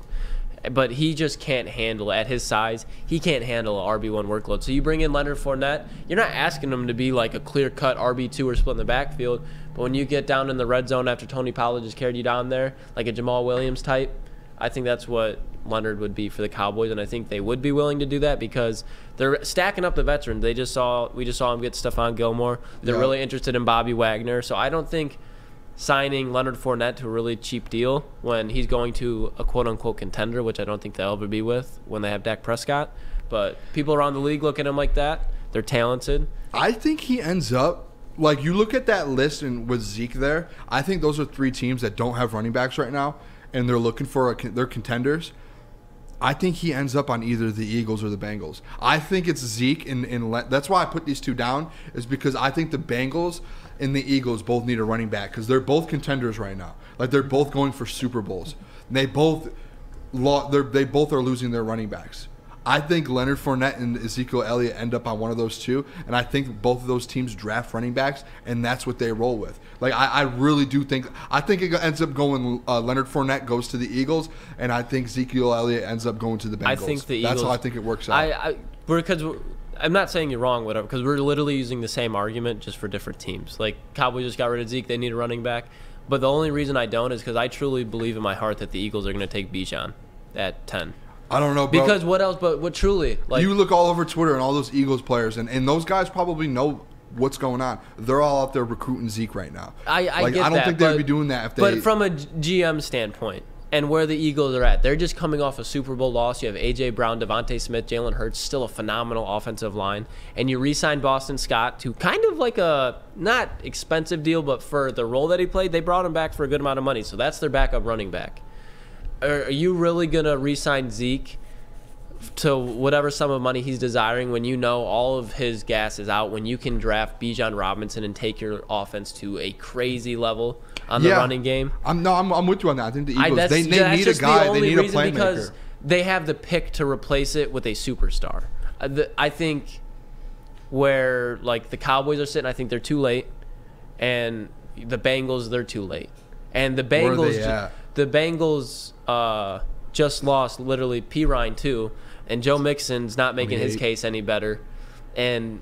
but he just can't handle at his size. He can't handle an RB1 workload. So you bring in Leonard Fournette, you're not asking him to be like a clear cut RB2 or split in the backfield. But when you get down in the red zone after Tony Pollard just carried you down there, like a Jamal Williams type, I think that's what Leonard would be for the Cowboys, and I think they would be willing to do that because they're stacking up the veterans. We just saw him get Stephon Gilmore. They're Yeah. really interested in Bobby Wagner, so I don't think signing Leonard Fournette to a really cheap deal when he's going to a quote-unquote contender, which I don't think they'll ever be with when they have Dak Prescott. But people around the league look at him like that. They're talented. I think he ends up like you look at that list and with Zeke there, I think those are 3 teams that don't have running backs right now, and they're looking for they're contenders. I think he ends up on either the Eagles or the Bengals. I think it's Zeke, and that's why I put these 2 down, is because I think the Bengals and the Eagles both need a running back because they're both contenders right now. Like they're both going for Super Bowls. And they both are losing their running backs. I think Leonard Fournette and Ezekiel Elliott end up on one of those 2, and I think both of those teams draft running backs, and that's what they roll with. Like I really do think it ends up going Leonard Fournette goes to the Eagles, and I think Ezekiel Elliott ends up going to the Bengals. I think the Eagles. That's how I think it works out. Because I'm not saying you're wrong, whatever, because we're literally using the same argument just for different teams. Like Cowboys just got rid of Zeke, they need a running back. But the only reason I don't is because I truly believe in my heart that the Eagles are going to take Bijan at 10. I don't know, bro. Because what else? But what truly? Like you look all over Twitter and all those Eagles players, and those guys probably know what's going on. They're all out there recruiting Zeke right now. I get that. I don't think they'd be doing that if they. But from a GM standpoint, and where the Eagles are at, they're just coming off a Super Bowl loss. You have A.J. Brown, Devontae Smith, Jalen Hurts, still a phenomenal offensive line. And you re-signed Boston Scott to kind of like a not expensive deal, but for the role that he played, they brought him back for a good amount of money. So that's their backup running back. Are you really going to re-sign Zeke to whatever sum of money he's desiring when you know all of his gas is out, when you can draft Bijan Robinson and take your offense to a crazy level on the running game? I'm with you on that. I think the Eagles, they need a guy. They need a playmaker. Because they have the pick to replace it with a superstar. I think where like the Cowboys are sitting, I think they're too late. And the Bengals, they're too late. And the Bengals just lost literally Pirine too, and Joe Mixon's not making his case any better. And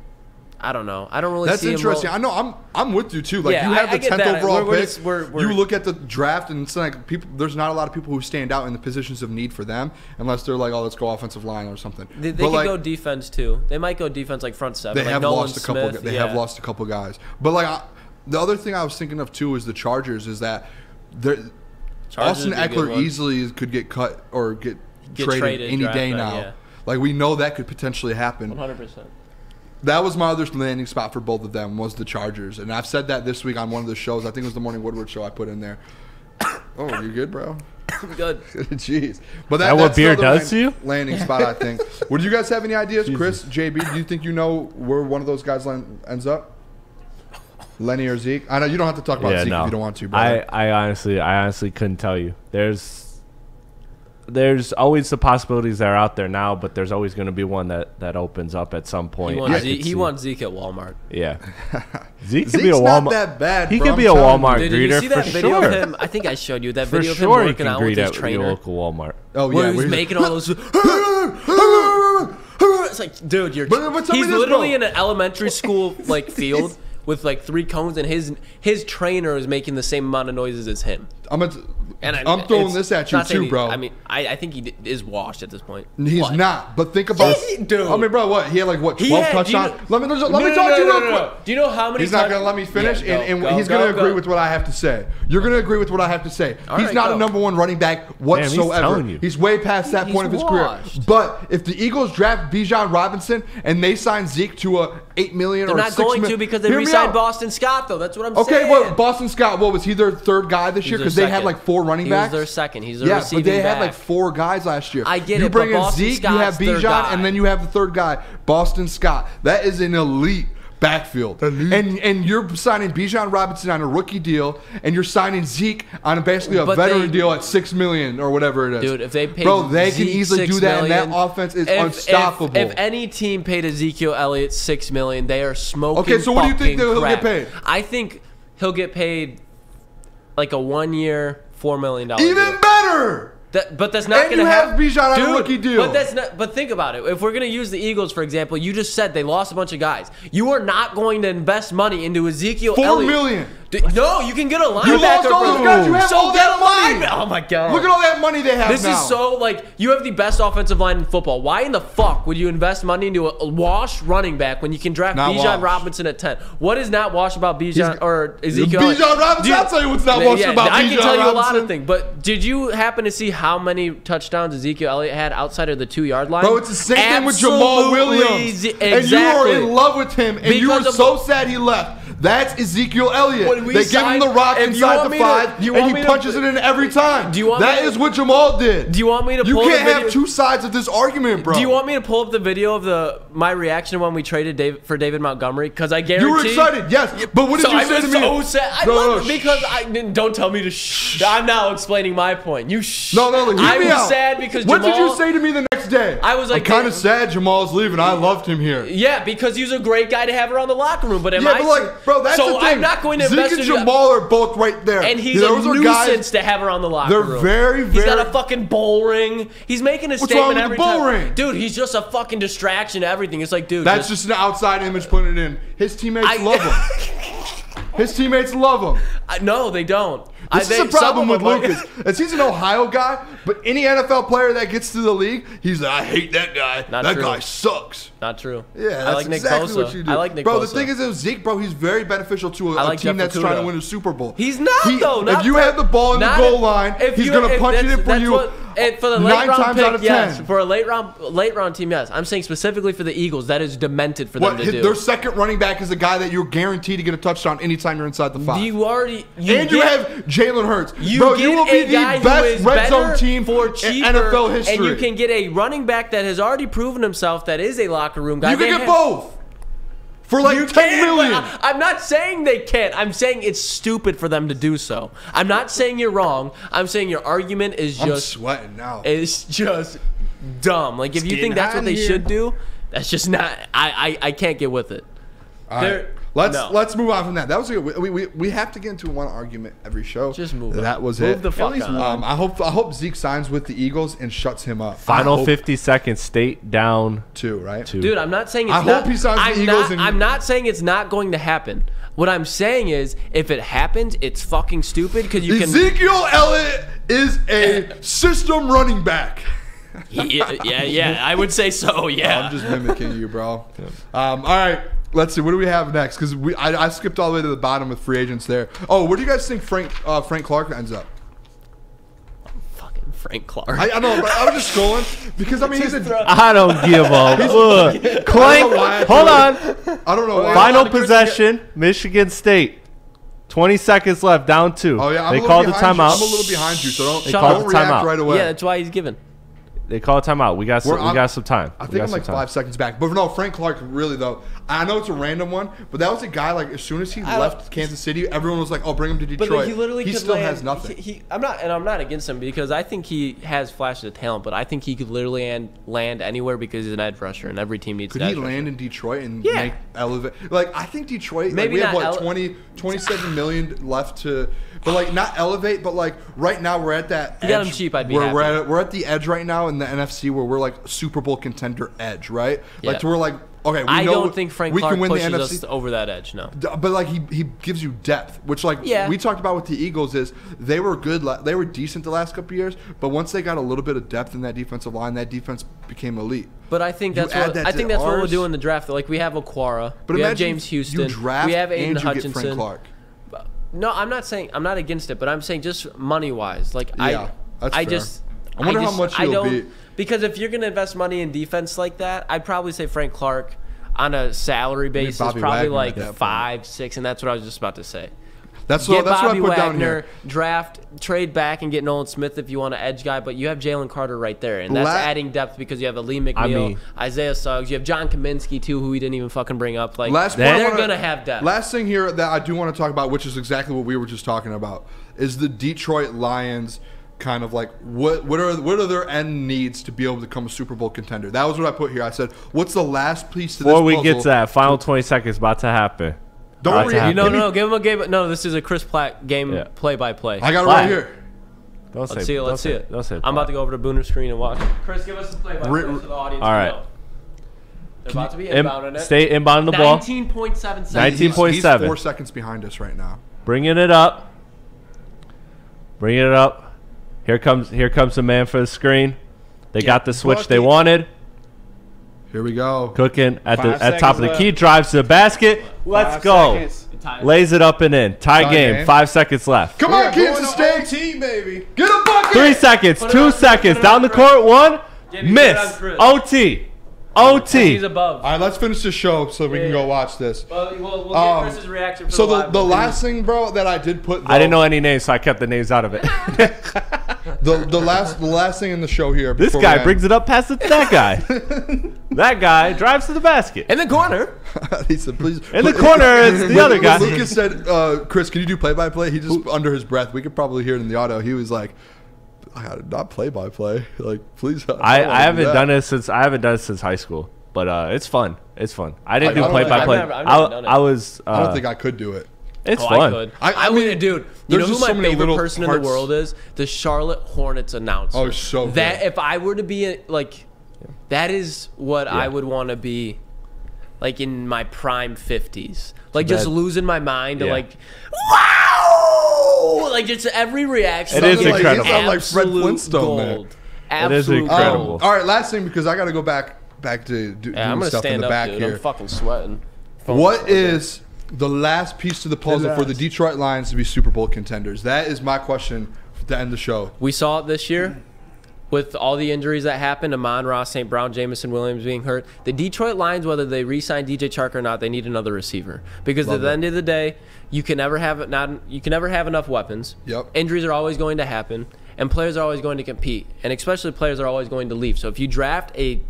I don't know. I don't really see him. That's interesting. I know. I'm with you too. Like you have the 10th overall pick. You look at the draft and it's like there's not a lot of people who stand out in the positions of need for them unless they're like, oh, let's go offensive line or something. They could go defense too. They might go defense like front seven. They like have Nolan lost a couple. Smith, They have lost a couple guys. But like the other thing I was thinking of too is the Chargers. Is that Austin Eckler easily could get cut or get traded any day now. Yeah. Like we know that could potentially happen. 100%. That was my other landing spot for both of them was the Chargers, and I've said that this week on one of the shows. I think it was the Morning Woodward show I put in there. Oh, you good, bro? I'm good. Jeez, but that's what beer does to you? Landing spot, I think. Would you guys have any ideas, Jesus. Chris, JB? Do you think you know where one of those guys ends up? Lenny or Zeke? I know you don't have to talk about Zeke if you don't want to. Brother. I honestly couldn't tell you. There's always the possibilities that are out there now, but there's always going to be one that opens up at some point. He wants Zeke at Walmart. Yeah, Zeke could be a Walmart. Not that bad. He could be a Walmart greeter. Did you see that for video sure. of him? I think I showed you that for video sure of him working out with his trainer. Your local Walmart. Oh where yeah, he was making all those. It's like, dude, he's literally in an elementary school like field with like 3 cones, and his trainer is making the same amount of noises as him. I'm throwing this at you too, bro. I mean, I think he is washed at this point. He's not. But think about dude. I mean, bro, what? He had like 12 touchdowns? Let me talk to you real quick. Do you know how many He's not going to let me finish, and he's going to agree with what I have to say. You're going to agree with what I have to say. He's not a number 1 running back whatsoever. He's way past that point of his career. But if the Eagles draft Bijan Robinson and they sign Zeke to a $8 million or $6 million. They're not going to because they re-signed Boston Scott, though. That's what I'm saying. Okay, well, Boston Scott, what was he their 3rd guy this year? Because they had like 4 running backs. He was their 2nd. He's their receiving but they back. had like 4 guys last year. I get you it, bring but in Boston Zeke, Scott's you have Bijan, and then you have the 3rd guy, Boston Scott. That is an elite backfield. And you're signing Bijan Robinson on a rookie deal, and you're signing Zeke on basically a veteran deal at $6 million or whatever it is. Dude, if they paid they Zeke can easily do that, and that offense is unstoppable. If any team paid Ezekiel Elliott $6 million, they are smoking. Okay, so what do you think he'll get paid? I think he'll get paid like a 1-year, $4 million. Even better. But that's not going to happen. And you have Bijan on a rookie deal. But that's not. But think about it. If we're going to use the Eagles, for example, you just said they lost a bunch of guys. You are not going to invest money into Ezekiel Elliott. $4 million. No, you can get a linebacker. You lost all those guys. You have all that money. Oh my god! Look at all that money they have. This is so like you have the best offensive line in football. Why in the fuck would you invest money into a wash running back when you can draft Bijan Robinson at 10? What is not washed about Bijan or Ezekiel? Bijan Robinson. I'll tell you what's not washed about Bijan Robinson. I can tell you a lot of things. But did you happen to see how many touchdowns Ezekiel Elliott had outside of the 2-yard line? Bro, it's the same thing with Jamal Williams. Exactly. And you were in love with him, and you were so sad he left. That's Ezekiel Elliott. When we They give him the rock inside the 5, and he punches it in every time. That is what Jamal did. Do you want me to? You pull can't the video? have two sides of this argument, bro. Do you want me to pull up the video of my reaction when we traded for David Montgomery? Because I guarantee you were excited, yes. But what did you say to me? So sad. I love it because don't tell me to shh. I'm now explaining my point. You shh. No, hear me out. I was sad because What Jamal, did you say to me the next day? I was like, I'm kind of sad Jamal's leaving. I loved him here. Yeah, because he's a great guy to have around the locker room. But bro, that's so the thing. I'm not going to invest Zeke and in Jamal are both right there. And he's a nuisance to have around the locker room. They're very, very. He's got a fucking bull ring. He's making a statement wrong with every the bull time. ring? Dude, he's just a fucking distraction to everything. It's like, dude, That's just an outside image putting it in. His teammates love him. His teammates love him. No, they don't. This is a problem with Lukas. As he's an Ohio guy, but any NFL player that gets to the league, he's like, I hate that guy. That guy sucks. Not true. Yeah, that's I like exactly Nick Bosa. what you do. I like Nick Bro, Bosa. the thing is, Zeke, bro, he's very beneficial to a like team Jeff that's Okuda. trying to win a Super Bowl. He's not, though. Not if you have the ball in the goal line, he's going to punch it in for you. For the late 9 round times pick, out of 10. yes. For a late round team, yes. I'm saying specifically for the Eagles, that is demented for them to do. Their second running back is a guy that you're guaranteed to get a touchdown anytime you're inside the 5. You have Jalen Hurts. You bro, get you will be a the guy best who is red zone better team for in cheaper, NFL history. and you can get a running back that has already proven himself that is a locker room guy. You can get both. For like $10 million. I'm not saying they can't. I'm saying it's stupid for them to do so. I'm not saying you're wrong. I'm saying your argument is just. I'm sweating now. It's just dumb. Like if you think that's what they should do, that's just not. I can't get with it. All right. Let's move on from that. That was a good. We have to get into one argument every show. Just move on. That was move it. The fuck on. I hope Zeke signs with the Eagles and shuts him up. Final 50 seconds. State down 2, right? 2. Dude, I'm not saying it's I hope he signs with the Eagles. I'm not saying it's not going to happen. What I'm saying is, if it happens, it's fucking stupid because you can. Ezekiel Elliott is a system running back. Yeah, I would say so. Yeah, I'm just mimicking you, bro. All right. Let's see. What do we have next? Because I skipped all the way to the bottom with free agents there. Oh, where do you guys think Frank Clark ends up? Fucking Frank Clark. I know, but I was just scrolling because I mean he's a. I don't give a clank. Hold on. I don't know why. Final possession, Michigan State. 20 seconds left, down 2. Oh yeah, they called the timeout. I'm a little behind you, so don't react right away. Yeah, that's why he's given. They call a timeout. We got some time. I think I'm like 5 seconds back. But no, Frank Clark really though. I know it's a random one, but that was a guy like as soon as he left Kansas City, everyone was like, "Oh, bring him to Detroit." But he literally still has nothing. I'm not against him because I think he has flashes of talent, but I think he could literally land anywhere because he's an edge rusher, and every team needs. Could he land in Detroit and make elevate? Like I think Detroit. Maybe like, we have what 27 million left to. But like not elevate, but like right now we're at that. You got him cheap, I'd be happy. We're at the edge right now in the NFC where we're like Super Bowl contender edge, right? Yeah. Like we're like okay. I don't think Frank Clark can win pushes the NFC. us over that edge. No, but like he gives you depth, which like we talked about with the Eagles is they were good, they were decent the last couple of years, but once they got a little bit of depth in that defensive line, that defense became elite. But I think that's what we'll do in the draft. Like we have Aquara, we have James Houston, we have Aiden Hutchinson. Frank Clark. No, I'm not against it, but I'm saying just money wise. Like I wonder how much he'll be. Because if you're gonna invest money in defense like that, I'd probably say Frank Clark on a salary basis probably Wagner like 5, 6, and that's what I was just about to say. That's what I put down here. Trade back and get Nolan Smith if you want an edge guy, but you have Jalen Carter right there, and that's adding depth because you have Lee McNeil, Isaiah Suggs, you have John Kaminsky too, who we didn't even fucking bring up. Like they're gonna have depth. Last thing here that I do want to talk about, which is exactly what we were just talking about, is the Detroit Lions. Kind of like what are their end needs to be able to become a Super Bowl contender? That was what I put here. I said, what's the last piece to this puzzle? Before we get to that, final 20 seconds about to happen. Don't worry. No, give him a game. No, this is a Chris Platt game play-by-play. I got it right here. Let's see it. I'm about to go over to Booner's screen and watch. Chris, give us the play-by-play so the audience all right. know. They're about to be inbounding it. Stay inbounding the ball. 19.7 seconds. 19.7. He's 4 seconds behind us right now. Bringing it up. Here comes the man for the screen. They got the switch they wanted. Here we go. Cooking at top of the key. Drives to the basket. Let's go. Lays it up and in. Tie game. 5 seconds left. Come on, Kansas State. OT, baby. Get a bucket. 3 seconds. 2 seconds. Down the court. 1. Miss. OT. OT. He's above. All right, let's finish the show so we can go watch this. Well, we'll get Chris's reaction for So the the last thing, bro, that I did put. Though, I didn't know any names, so I kept the names out of it. the last thing in the show here. This guy brings it up past it to that guy. That guy drives to the basket. in the corner. He said, "Please." In the corner is the other guy. Lucas said, "Chris, can you do play-by-play?" He just under his breath. We could probably hear it in the audio. He was like, "Not play-by-play. Like, please." I haven't done it since high school, but it's fun. It's fun. I didn't do play-by-play. I've never done it. I was. I don't think I could do it. It's Oh, fun. I could. I mean, dude, you know there's who just my so many favorite little person in the parts. world is? The Charlotte Hornets announcer. Oh, so good. That if I were to be like, that is what I would want to be, like in my prime 50s, like just losing my mind to like, wow, like just every reaction. It is incredible. You sound like Fred Absolute Flintstone there. gold. It is Absolute incredible. gold. All right, last thing because I got to go back to doing Yeah, I'm gonna stuff in stand the up, back dude. here. I'm fucking sweating. What is the last piece to the puzzle for the Detroit Lions to be Super Bowl contenders? That is my question to end the show. We saw it this year with all the injuries that happened, Amon-Ra, St. Brown, Jamison Williams being hurt. The Detroit Lions, whether they re-sign DJ Chark or not, they need another receiver. Because at the end of the day, you can never have enough weapons. Yep. Injuries are always going to happen, and players are always going to compete, and especially players are always going to leave. So if you draft a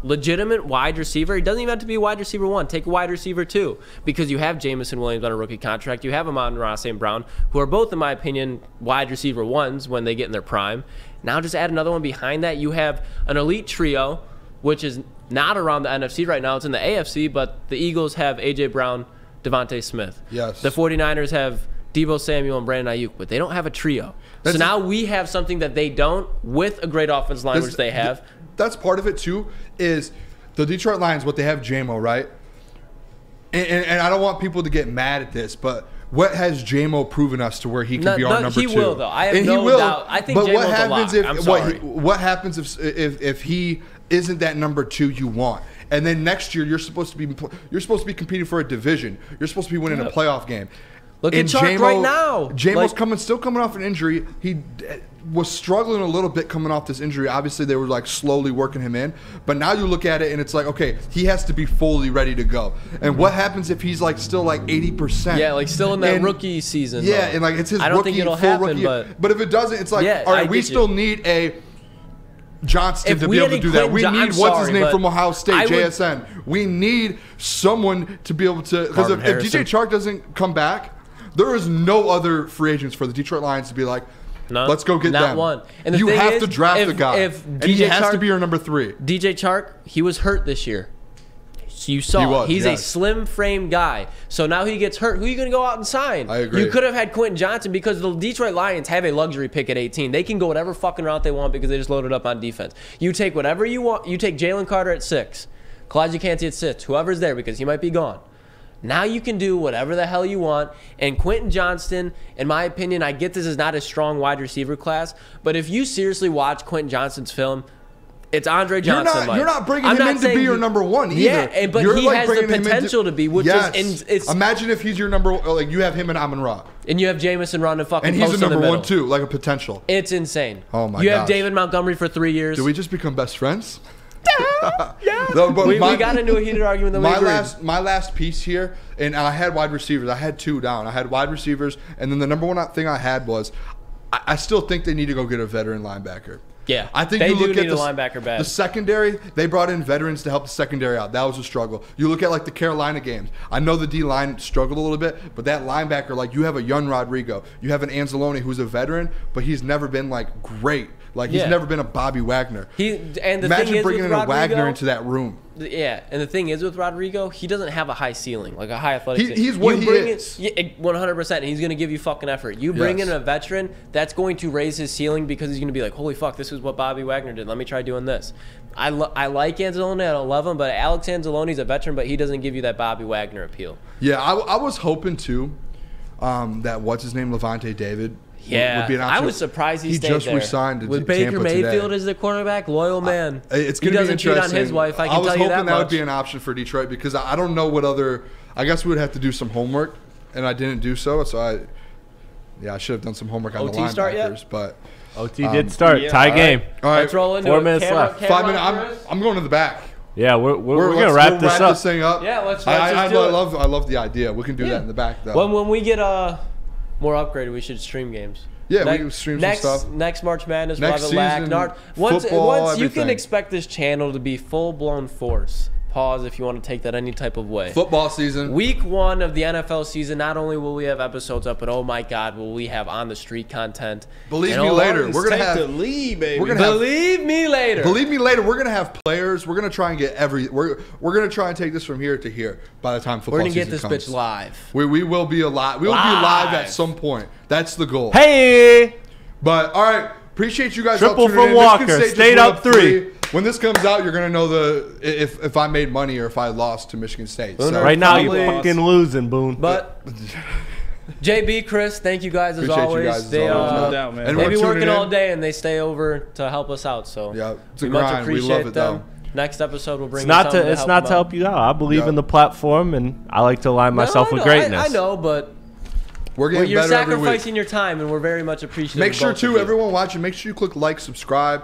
legitimate wide receiver, it doesn't even have to be wide receiver 1. Take a wide receiver 2 because you have Jamison Williams on a rookie contract. You have Amon-Ra St. Brown, who are both, in my opinion, wide receiver 1s when they get in their prime. Now just add another one behind that. You have an elite trio, which is not around the NFC right now. It's in the AFC, but the Eagles have A.J. Brown, Devontae Smith. Yes. The 49ers have Deebo Samuel and Brandon Ayuk, but they don't have a trio. So now we have something that they don't with a great offensive line, which they have. That's part of it too. Is the Detroit Lions what they have JMO, right? And I don't want people to get mad at this, but what has JMO proven us to where he can be our number 2? He will though. I have no doubt. I think JMO's a lock. I'm sorry. What happens if he isn't that number 2 you want? And then next year you're supposed to be competing for a division. You're supposed to be winning a playoff game. Look at Chark right now. JMO's still coming off an injury. He was struggling a little bit coming off this injury. Obviously, they were like slowly working him in. But now you look at it and it's like, okay, he has to be fully ready to go. And what happens if he's like still like 80%? Yeah, like still in that rookie season. Yeah, though. and like it's his I don't rookie, think it'll full happen, rookie. But if it doesn't, it's like, Yeah, all right, I we get still you. need a Johnston If to we be able had to a do that. We Quentin need I'm what's his sorry, name but from Ohio State, I would- JSN. We need someone to be able to, because if DJ Chark doesn't come back, there is no other free agents for the Detroit Lions to be like, No, let's go get not them. one. And the you thing have is, to draft if- a guy, if and he DJ has to Chark- be your number 3. DJ Chark, he was hurt this year. So you saw He was, he's a yes. slim frame guy. So now he gets hurt. Who are you going to go out and sign? I agree. You could have had Quentin Johnson because the Detroit Lions have a luxury pick at 18. They can go whatever fucking route they want because they just loaded up on defense. You take whatever you want. You take Jalen Carter at 6. Kalijah Kancey at 6. Whoever's there because he might be gone. Now you can do whatever the hell you want. And Quentin Johnston, in my opinion, I get this is not a strong wide receiver class, but if you seriously watch Quentin Johnston's film, it's Andre Johnson. You're not bringing him in to be your number 1 either. Yeah, but You're he like has the bringing him potential to be, which is, it's, imagine if he's your number, like you have him and Amon-Ra. and you have Jamison Run and fucking And he's Post a in the number middle. 1 too, like a potential. It's insane. Oh my You have gosh. David Montgomery for 3 years. Did we just become best friends? Yeah. No, but we got into a heated argument. Then we agreed. My last piece here, and I had wide receivers. I had 2 down. I had wide receivers, and then the number 1 thing I had was, I still think they need to go get a veteran linebacker. Yeah, I think they you look do at need a linebacker bad. The secondary, they brought in veterans to help the secondary out. That was a struggle. You look at like the Carolina games. I know the D line struggled a little bit, but that linebacker, like you have a young Rodrigo, you have an Anzalone who's a veteran, but he's never been like great. Like he's never been a Bobby Wagner. Imagine bringing in a Wagner into that room. Yeah, and the thing is with Rodrigo, he doesn't have a high ceiling, like a high athletic ceiling. He's what he is. 100%, and he's going to give you fucking effort. You bring in a veteran, that's going to raise his ceiling because he's going to be like, holy fuck, this is what Bobby Wagner did. Let me try doing this. I like Anzalone, I love him, but Alex Anzalone's a veteran, but he doesn't give you that Bobby Wagner appeal. Yeah, I was hoping too that what's his name, Levante David. Yeah, would be an option. I was surprised he stayed just there. resigned with to Baker Tampa Mayfield today. as the quarterback, loyal man. It's he going to be doesn't cheat on interesting. his wife. I can was tell you hoping that would much. be an option for Detroit because I don't know what other. I guess we would have to do some homework, and I didn't do so. So I should have done some homework on OT the linebackers. start yet? But OT did start. yeah. Tie All game. all right, Let's roll into 4 it. minutes left. 5 minutes. I'm going to the back. Yeah, we're gonna wrap this up. This thing up. Yeah, let's I do it. love the idea. We can do that in the back though. When we get more upgraded, we should stream games. Yeah, we can stream some stuff. Next March Madness, Next we'll have it season, lack. Once football, you can everything. expect this channel to be full-blown force. Pause if you want to take that any type of way. Football season. Week 1 of the NFL season, not only will we have episodes up, but oh my God, will we have on the street content? Believe me later, we're gonna have the lead, baby. We're gonna Believe me later. Believe me later, we're gonna have players. We're gonna try and get we're gonna try and take this from here to here by the time football We're gonna season get this comes. bitch live. We will be alive. We will be live at some point. That's the goal. Hey, But all right, appreciate you guys. Triple all tuning from in. Walker. Michigan State Stayed just went up 3. When this comes out, you're gonna know if I made money or if I lost to Michigan State. So, right now Probably. you're fucking losing, Boone. But JB, Chris, thank you guys as Appreciate you always. guys as They, always. No doubt, man. And they we're be tuning working in. all day and they stay over to help us out. So Yeah, it's a we much grind. We appreciate love it, them. though. Next episode we'll bring It's not you something to. It's help not them to help you out. I believe Yeah. in the platform, and I like to align myself No, with I know, greatness. I know, but We're getting you're better every week. sacrificing your time, and we're very much appreciative. Make of sure both of too, you. everyone watching, make sure you click like, subscribe.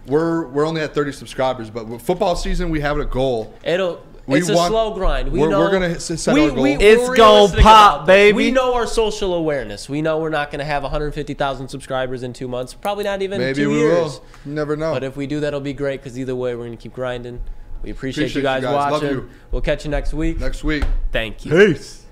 We're only at 30 subscribers, but with football season, we have a goal. It's a slow grind. We're gonna set our goal. It's we're gonna realistic pop, about this. baby. We know our social awareness. We know we're not going to have 150,000 subscribers in 2 months. Probably not even Maybe 2 we years. will. You never know. But if we do, that'll be great because either way, we're going to keep grinding. We appreciate you Appreciate guys you guys. Love watching. you. We'll catch you next week. Next week. Thank you. Peace.